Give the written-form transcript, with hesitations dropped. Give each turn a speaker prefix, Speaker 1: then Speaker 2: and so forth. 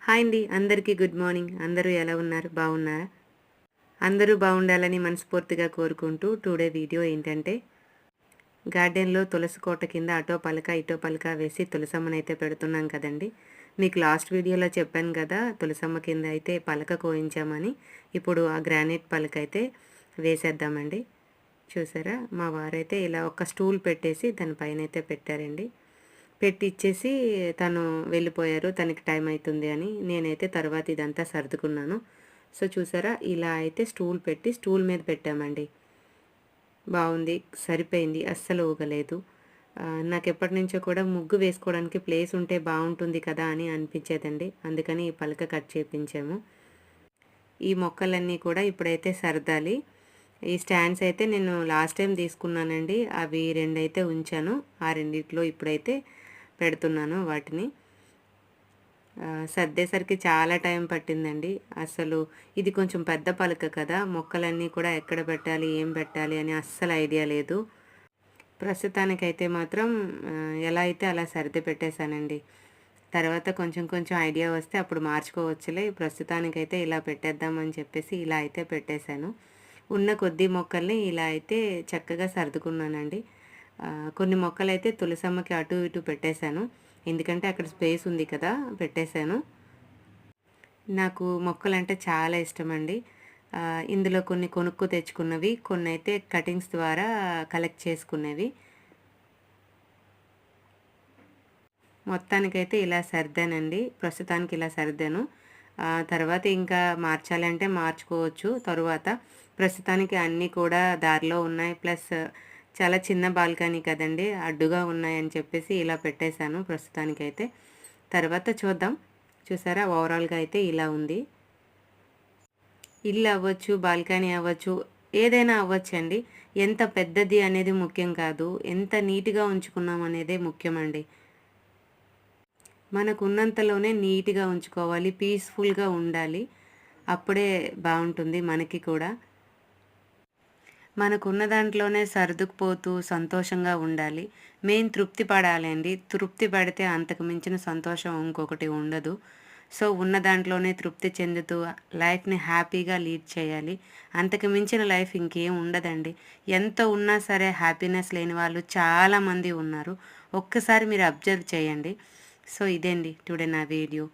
Speaker 1: Hi అండి, అందరికీ good morning. అందరూ ఎలా ఉన్నారు? బాగున్నారా? అందరూ బాగుండాలని మనస్ఫూర్తిగా కోరుకుంటూ టుడే వీడియో ఏంటంటే గార్డెన్లో తులసి కోట కింద అటో పలక ఇటో పలక వేసి తులసమ్మనైతే పెడుతున్నాం కదండి. మీకు లాస్ట్ వీడియోలో చెప్పాను కదా, తులసమ్మ కింద అయితే పలక కోయించామని. ఇప్పుడు ఆ గ్రానైట్ పలక అయితే వేసేద్దామండి. చూసారా, మా వారైతే ఇలా ఒక స్టూల్ పెట్టేసి దానిపైన అయితే పెట్టారండి. పెట్టి ఇచ్చేసి తను వెళ్ళిపోయారు, తనకి టైం అవుతుంది అని. నేనైతే తర్వాత ఇదంతా సర్దుకున్నాను. సో చూసారా, ఇలా అయితే స్టూల్ పెట్టి స్టూల్ మీద పెట్టామండి. బాగుంది, సరిపోయింది, అస్సలు ఊగలేదు. నాకు ఎప్పటి నుంచో కూడా ముగ్గు వేసుకోవడానికి ప్లేస్ ఉంటే బాగుంటుంది కదా అని అనిపించేదండి. అందుకని ఈ పలక కట్ చేయించాము. ఈ మొక్కలన్నీ కూడా ఇప్పుడైతే సర్దాలి. ఈ స్టాండ్స్ అయితే నేను లాస్ట్ టైం తీసుకున్నానండి, అవి రెండైతే ఉంచాను. ఆ రెండిట్లో ఇప్పుడైతే పెడుతున్నాను వాటిని. సర్దేసరికి చాలా టైం పట్టిందండి. అసలు ఇది కొంచెం పెద్ద పలక కదా, మొక్కలన్నీ కూడా ఎక్కడ పెట్టాలి, ఏం పెట్టాలి అని అస్సలు ఐడియా లేదు. ప్రస్తుతానికైతే మాత్రం ఎలా అయితే అలా సర్ది పెట్టేశానండి. తర్వాత కొంచెం కొంచెం ఐడియా వస్తే అప్పుడు మార్చుకోవచ్చులే. ప్రస్తుతానికైతే ఇలా పెట్టేద్దామని చెప్పేసి ఇలా అయితే పెట్టేశాను. ఉన్న కొద్ది మొక్కల్ని ఇలా అయితే చక్కగా సర్దుకున్నానండి. కొన్ని మొక్కలైతే తులసమ్మకి అటు ఇటు పెట్టేశాను, ఎందుకంటే అక్కడ స్పేస్ ఉంది కదా, పెట్టేశాను. నాకు మొక్కలంటే చాలా ఇష్టం అండి. ఇందులో కొన్ని కొనుక్కు తెచ్చుకున్నవి, కొన్ని అయితే కటింగ్స్ ద్వారా కలెక్ట్ చేసుకునేవి. మొత్తానికైతే ఇలా సర్దానండి, ప్రస్తుతానికి ఇలా సర్దాను. తర్వాత ఇంకా మార్చాలంటే మార్చుకోవచ్చు తరువాత. ప్రస్తుతానికి అన్నీ కూడా దారిలో ఉన్నాయి, ప్లస్ చాలా చిన్న బాల్కనీ కదండి, అడ్డుగా ఉన్నాయని చెప్పేసి ఇలా పెట్టేశాను ప్రస్తుతానికైతే. తర్వాత చూద్దాం. చూసారా, ఓవరాల్గా అయితే ఇలా ఉంది. ఇల్లు అవ్వచ్చు, బాల్కనీ అవ్వచ్చు, ఏదైనా అవ్వచ్చండి. ఎంత పెద్దది అనేది ముఖ్యం కాదు, ఎంత నీట్గా ఉంచుకున్నాం అనేదే ముఖ్యమండి. మనకు ఉన్నంతలోనే నీట్గా ఉంచుకోవాలి, పీస్ఫుల్గా ఉండాలి. అప్పుడే బాగుంటుంది మనకి కూడా. మనకున్న దాంట్లోనే సర్దుకుపోతూ సంతోషంగా ఉండాలి. మెయిన్ తృప్తి పడాలండి. తృప్తి పడితే అంతకు మించిన సంతోషం ఇంకొకటి ఉండదు. సో ఉన్న దాంట్లోనే తృప్తి చెందుతూ లైఫ్ని హ్యాపీగా లీడ్ చేయాలి. అంతకు మించిన లైఫ్ ఇంకేం ఉండదండి. ఎంత ఉన్నా సరే హ్యాపీనెస్ లేని వాళ్ళు చాలామంది ఉన్నారు. ఒక్కసారి మీరు అబ్జర్వ్ చేయండి. సో ఇదేండి టుడే నా వీడియో.